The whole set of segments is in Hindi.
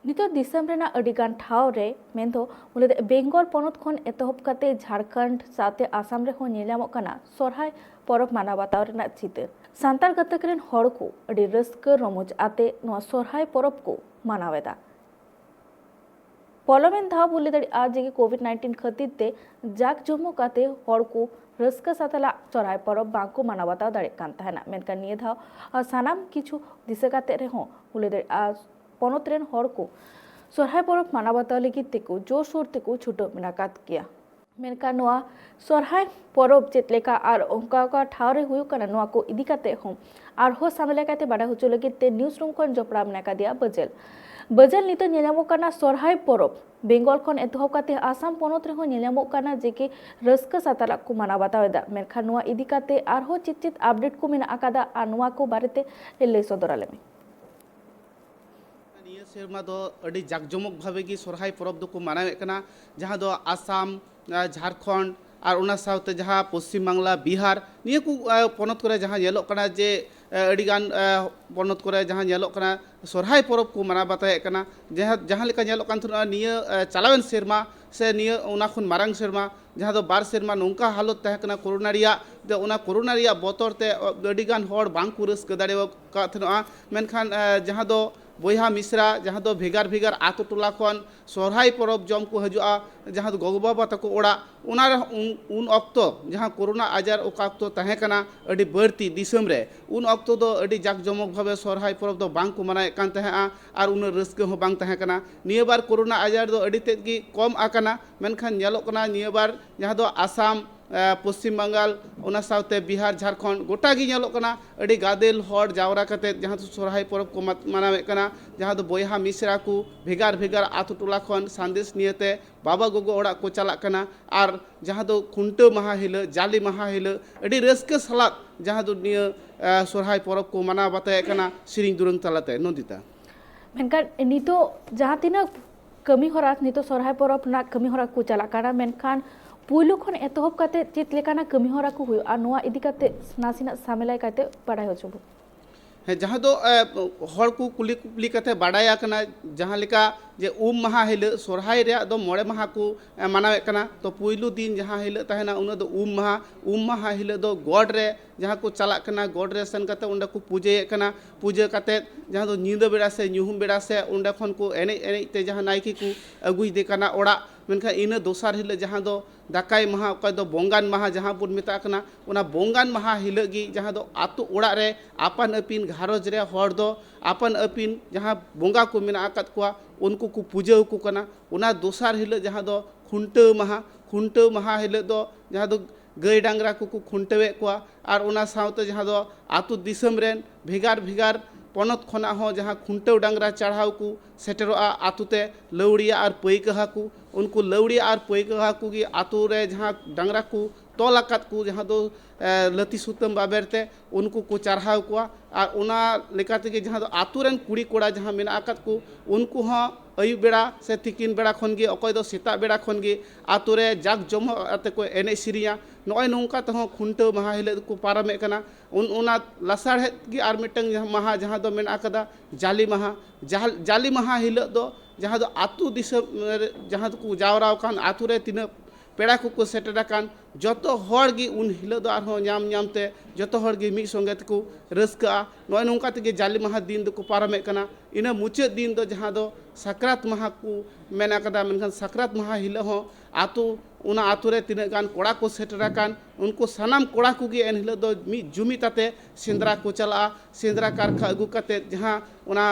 नितो दिसम रेना अडिगान ठाव रे मेंदो मुले बेंगल पनत खन एतहब काते झारखंड साथे आसाम रे हो नेलामो काना सोरहाय परब माना बाताव रेना चितर सांतार गतक रेन हड़ को अडी रस्क रमोज आते नोआ सोरहाय परब को मानावेदा पॉलोमेन धाव बुले दड़ी आज जे कोविड-19 खतिर ते जाक जमो काते हड़ को रस्क सातला सोरहाय परब बांको माना बाताव दड़े कान तहना मेनका निये धाव सानाम किछु दिसे काते रे हो बुले दड़ी आज पनत रेन हड़ को सोरहाय परब माना बाताव लगित तेको जोरशोर तेको छुटो मेनाकात किया मेनका नोआ सोरहाय परब चेत लेका आर ओंका ठाव रे हुयु कना नोआ को इदी काते हम आर हो सामले काते बाडा हुचो लगित ते न्यूज रूम खन जपड़ा मेनाका दिया बजेल नित नेलामो काना सोरहाय परब बेंगल खन एतहब काते आसाम पनत रे हो नेलामो काना जेके रस्क साताला को माना बातावेदा मेनखा नोआ इदी काते आर हो चित अपडेट को मेना आकादा आ नोआ को बारेते ले सदराले में सेरमा दो अड़ी जाकजमक भावे की सोरहाय परब दो को मानावे कना जहाँ दो आसाम झारखंड और उना साउते जहाँ पश्चिम बांग्ला बिहार निये को पनत करे जहाँ येलो कना जे अड़ीगान पनत करे जहाँ येलो कना सोरहाय परब को माना बाताये कना जहाँ लेका येलो कान थुना निये चलावेन सेरमा से निये उना खुन मारांग सेरमा जहाँ दो बार सेरमा नोंका हालत तहे कना कोरोना रिया दे उना कोरोना रिया बोतर ते अड़ीगान हड़ बांग को रस्क दाड़ेवा का थुना मेनखान जहाँ दो बया मिश्रा जहाँ दो भेगार भेगार आतो टोला खन सोरहाय परब जम को हजुआ जहाँ दो गगो बाबा तको ओड़ा उन अक्तो जहाँ कोरोना आजार ओका अक्तो तहे कना अड़ी बढ़ती दिसम रे उन अक्तो दो अड़ी जाक जमक भावे सोरहाय परब दो बांग को मनाए कान तहे आ आर उन रस्क हो बांग तहे कना निये बार कोरोना आजार दो अड़ी तेद की कम आकना मेनखान नेलो कना निये बार जहाँ दो आसाम पश्चिम बंगाल उना साउते बिहार झारखंड गोटा गी नेलो कना अड़ी गादेल हड़ जावरा कते जहाँ तो सोरहाय परब को मानावे कना जहाँ दो बया मिश्रा को भेगार भेगार आतो टोला खन संदेश नियते बाबा गोगो ओड़ा को चला कना और जहाँ दो खुंटो महा हिल जाली महा हिल अड़ी रस्के सलाद जहाँ दो निय सोरहाय परब को माना बताए कना सिरिंग दुरंग तलाते नंदिता मेनखान नितो जहाँ तिना कमी हरा नितो सोरहाय परब ना कमी हरा को चला कना मेनखान पुइलु खन एतहब काते चेत लेकाना कमी हरा को हुयो आ नोआ इदी काते नासिना सामेलाय काते पढ़ाई होचबो है जहाँ दो हड़ को कुली कुली कते बाडाया कना जहाँ लेका जे महा हिल सोरहाय रे दो मोड़े महा को मानावे कना तो पुइलु दिन जहाँ हिल तहना उन दो महा हिल दो गॉड रे जहाँ को चला कना गॉड रे सन कते उंडे को पूजे कना पूजे कते जहाँ दो नींद बेड़ा से ᱧᱩᱦᱩᱢ बेड़ा से उंडे खन को एने एने ते जहाँ नायकी को अगुई दे कना ओड़ा मेनखा इन दोसार हिल जहाँ दो दाकाय महा अकय दो बोंगान महा जहाँ बुन मेता कना उना बोंगान महा हिल गी जहाँ दो आतो ओड़ा रे आपन अपिन घारोज रे हड़ दो आपन अपिन जहाँ बोंगा को मेना आकत कोआ उनको को पूजा को कना उना दोसार हिल जहाँ दो खुंटो महा हिल दो जहाँ दो गई डांगरा को खुंटवे कोआ और उना साउते जहाँ दो आतो दिसम रेन भेगार भेगार पनत खना हो जहाँ खुंटव डांगरा चढ़ाव को सेटरोआ आतुते लौड़िया और पैकहा को उनको लौड़िया और पैकहा को की आतु रे जहाँ डांगरा को तोलाकत को जहाँ दो लती सुतम बाबेरते उनको को चढ़ाव कोआ और उना लेकाते के जहाँ दो आतु रेन कुड़ी कोड़ा जहाँ मेना आकत को उनको हाँ अयुब बेड़ा से तिकिन बेड़ा खन गे अकय दो सेता बेड़ा खन गे आतु रे जाक जम आते को एने सिरिया नय नौका तह खुंटो महा हिल को पारमे कना उना लसाड़ की आर मिटंग महा जहाँ दो मेना कदा जाली महा हिल दो जहाँ दो आतु दिसम जहाँ को जावरा कान आतु रे तीन पेड़ा को सेटर कान जतो हड़ गी उन हिल दो आर नाम नामते जतो हड़ गी मिक संगे को रस्का नय नौका ते जाली महा दिन दो को पारमे कना इन मुचाद दिन दो जहाँ दो साक्रात महा को मेना कदा मेनखान साक्रात महा हिल हो आतु उना आतु रे तीन गान कोड़ा को सेटर कान उनको सनाम कोड़ा को गे एन हिल दो मी जुमी ताते सेंद्रा को चला सेंद्रा कारखा अगु काते जहाँ उना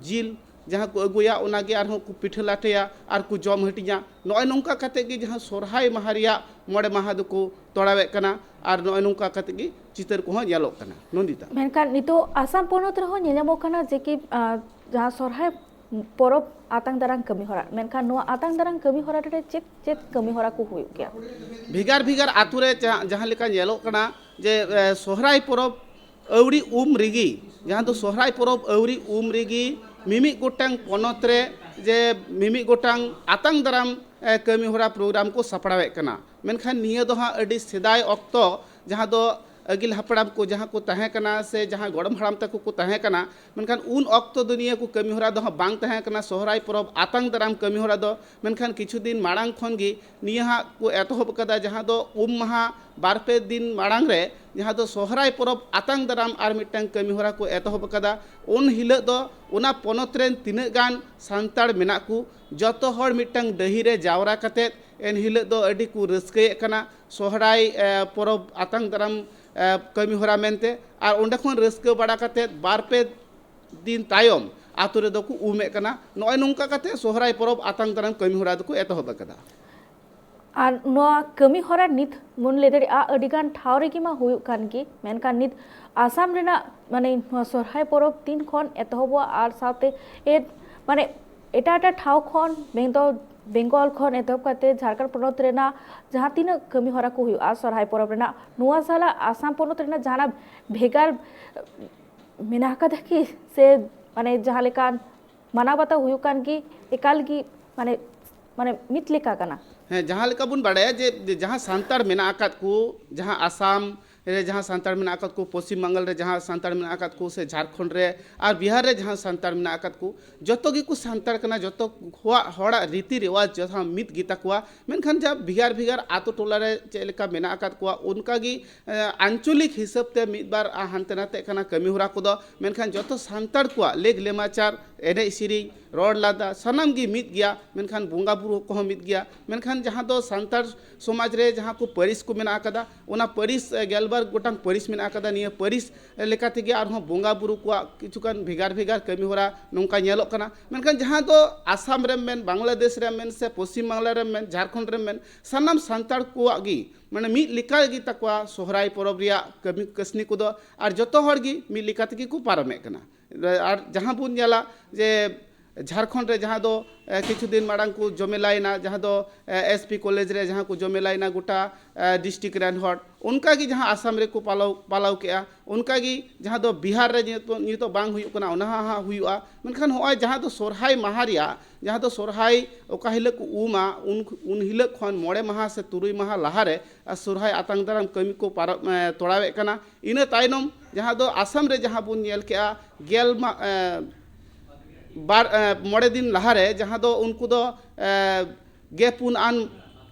जिल जहाँ को अगुया उनागे आर को पिठ लाटेया और को जम हटिया नय नौका काते गे जहाँ सोरहाय माहारिया मोड़े माहा दो को तोड़ावे कना और नय नौका काते गे चितर को नेलो कना नंदिता मेनखान नितो आसाम पनत रे हो नेलामो कना जेके जहाँ सोरहाय परब आतांग दारां कमी हरा मेनखान नो आतांग दारां कमी हरा रे चेत कमी हरा को हुयो क्या भेगार भेगार आतु रे जहाँ लेका नेलो कना जे सोहराय परब अवड़ी रिगी जहाँ दो सोहराय परब अवड़ी रिगी मिमी गोटांग पनत रे जे मिमी गोटांग आतांग दाराम कमी हरा प्रोग्राम को सपड़ावे कना मेनखान निये दो हाँ अडी सेदाय अक्तो जहाँ दो अगिल हपड़ाम को जहाँ को तहें कना से जहाँ गड़म हड़ाम तक को तहें कना मेनखान उन ऑक्तो दो निया को कमी होरा दो बांग तहें कना सोहराय परब आतंग दाराम कमी होरा दो मेनखान किछु दिन माड़ांग खन गी निया को एतहब कदा जहाँ दो महा बारपे दिन माड़ांग रे जहाँ दो सोहराय परब आतंग दाराम आर मिटंग कमी होरा को एतहब कदा उन हिलो दो उना पोनोत रेन तिनाग गान सांताड़ मेना को जतो हर मिटंग डही रे जावरा कते एन हिलो दो अडी को रस्के कना सोहराय परब आतंग दाराम कमी होरा मेनते और ओंडे खन रस्के बड़ा कते बारपे दिन तायम आतु रे दो को उमे कना नय नोंका कते सोहराय परब आतंग दाराम कमी होरा दो को एतहब कदा और नोआ कमी होरा नित मन ले दरे अडिगान ठाव रेगी मा हुयु कान की मेनखान नित आसाम रेना माने सोहराय परब 3 खन एतहब और साथे ए माने एटा एटा ठाव खन बेंगल खन एतहब काते झारखंड पनत रेना जहाँ तीन कमी होरा को हुयु सोहराय परब रेना नोआ साला आसाम पनत रेना जाना भेगार मेना कदा की से माने जहाँ लेका माना बाता हुयु कान की एकाल की माने माने मित लेका कना हाँ जहाँ लेका बुन बाड़ाया जे जहाँ सांताड़ मेना आकात को जहाँ आसाम रे जहाँ सांताड़ मेना आकात को पश्चिम बंगाल रे जहाँ सांताड़ मेना आकात को से झारखंड रे और बिहार रे जहाँ सांताड़ मेना आकात को जतो गी को सांताड़ कना जतो हड़ा रीति रिवाज जहाँ मित गीता को मेनखान जब भिगार भिगार आतो टोला रे चेलेका मेना आकात को उनका गी आंचलिक हिसाब ते मित बार हानते नाते कना कमी होरा को दो मेनखान जतो सांताड़ को लेग लेमाचार एने सिरी रोड लादा सनम गी मित गया मेनखान बोंगा बुरु को मित गया मेनखान जहाँ दो सांताड़ समाज रे जहाँ को परिस को मेना आकादा उना परिस गेलबार गोटांग परिस मेना आकादा निया परिस लेकाते गे आर बोंगा बुरु को किछुकान भिगार भिगार कमी होरा नोंका नेलोक कना मेनखान जहाँ दो आसाम रे मेन बांग्लादेश रे मेन से पश्चिम बांग्ला रे मेन झारखंड रे मेन सनम सांताड़ को गी माने मित लिका गी तकवा सोहराय परब रिया कमी कसनी को दो और जतो हर गी मित लिका तकी को पारमे कना और जहाँ बुन जाला जे झारखंड रे जहाँ दो किछु दिन माड़ांग को जमेलायना जहाँ दो एसपी कॉलेज रे जहाँ को जमेलायना गोटा डिस्ट्रिक्ट रेन हॉट उनका गी जहाँ आसाम रे को पालाव केआ उनका गी जहाँ दो बिहार रे नितो बांग हुयु कना उना हा हुयुआ मेनखान होय जहाँ दो सोरहाय माहारिया जहाँ दो सोरहाय ओका हिले को उमा उन हिले खन मोड़े माहा से तुरुई माहा लहारे सोरहाय आतंग दाराम कमी को तोड़ावे कना इना तायनम जहाँ दो आसाम रे जहाँ बुन नेल केआ गेल बार मोड़े दिन लहारे जहाँ दो उनको दो गेपुन आन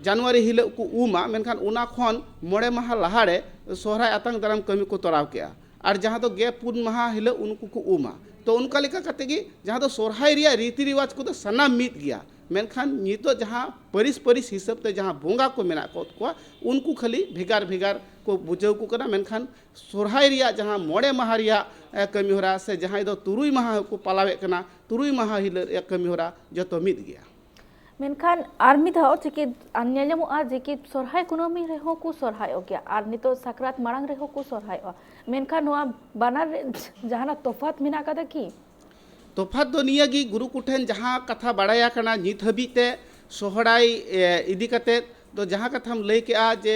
जनवरी हिले को उमा मेनखान उना खन मोड़े माहा लहारे सोहराय आतंग दाराम कमी को तोड़ाव केआ और जहाँ दो गेपुन माहा हिले उनको को उमा तो उनका लेका कते गी जहाँ दो सोहराय रिया रीति रिवाज को तो सना मित गया मेनखान नितो जहाँ परिस हिसाब ते जहाँ बोंगा को मेना को उनको खाली भिगार भिगार को बुझाव को कना मेनखान सोहराय रिया जहाँ मोड़े माहा रिया कमी होरा से जहाँ दो तुरुई माहा को पालावे कना तुरुई माहा हिले कमी होरा जतो मित गया मेनखान आर मिद हाव जेके अन्यलमु आ जेके सोरहाय कुनोमी रेहो को सोरहाय ओ गया आर नितो साकरात मांग रेहो को सोरहाय ओ मेनखान नोआ बानार जहाना तोफात मेना कदा की तोफात दो निया गी गुरु कुठेन जहाँ कथा बाड़ाया कना नित हबीते सोहराय इदी कते तो जहाँ कथा हम लई केआ जे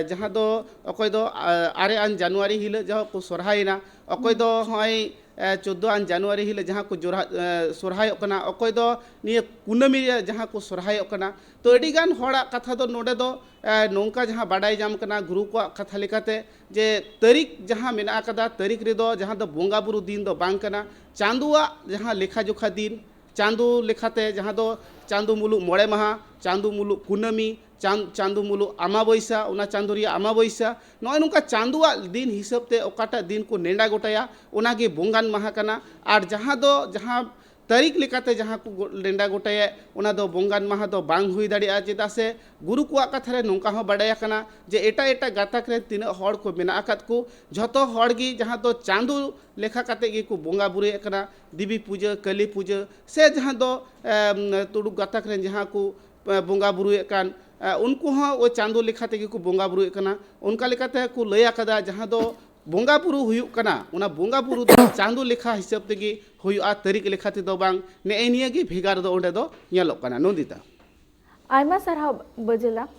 जहाँ दो अकोय दो 8 जनवरी हिले जहाँ को सोरहायना अकोय दो होय 14 जनवरी हिले जहाँ को सोरहाय कना अकोय दो निया कुनमी जहाँ को सोरहाय कना तो अडी गान होड़ा कथा दो नोडे दो नोंका जहाँ बाड़ाय जाम कना गुरु को कथा लेकाते जे तारीख जहाँ मेना कदा तारीख रे दो जहाँ दो बोंगा बुरु दिन दो बांग कना चांदुआ जहाँ लेखा जोखा दिन चांदू लेखाते जहाँ दो चांदू मुलुक मोड़े माहा चांदू मुलुक कुनमी चांदू मुलुक अमाबैसा उना चांदू रिया अमाबैसा नय नुका चांदुआ दिन हिसाब ते ओकाटा दिन को नेंडा गोटाया उनागे बोंगान माहा कना और जहाँ तारीख लेकाते जहाँ को नेंडा गोटाया उना दो बोंगान माहा दो बांग हुई दाड़िया चेदा से गुरु को कथा रे नोंका हो बाड़ाया कना जे एटा एटा गातक रे तिना हड़ को मेना आकात को झतो हड़ गी जहाँ दो चांदू लेखा काते गी को बोंगा बुरे कना देवी पूजा काली पूजा से जहाँ दो तुडु गातक रे जहाँ को बोंगा बुरुए कान उनको हाँ वो चांदो लेखाते को बोंगा बुरुए कना उनका लेखाते को लया कदा जहाँ दो बोंगा बुरु हुयुक कना उना बोंगा बुरु दो चांदो लेखा हिसाब तेगी हुयुआ तारीख लेखाते दो बांग ने एनिया गी भेगार दो ओंडे दो नेलोक कना नंदिता आयमा सरहा बजेला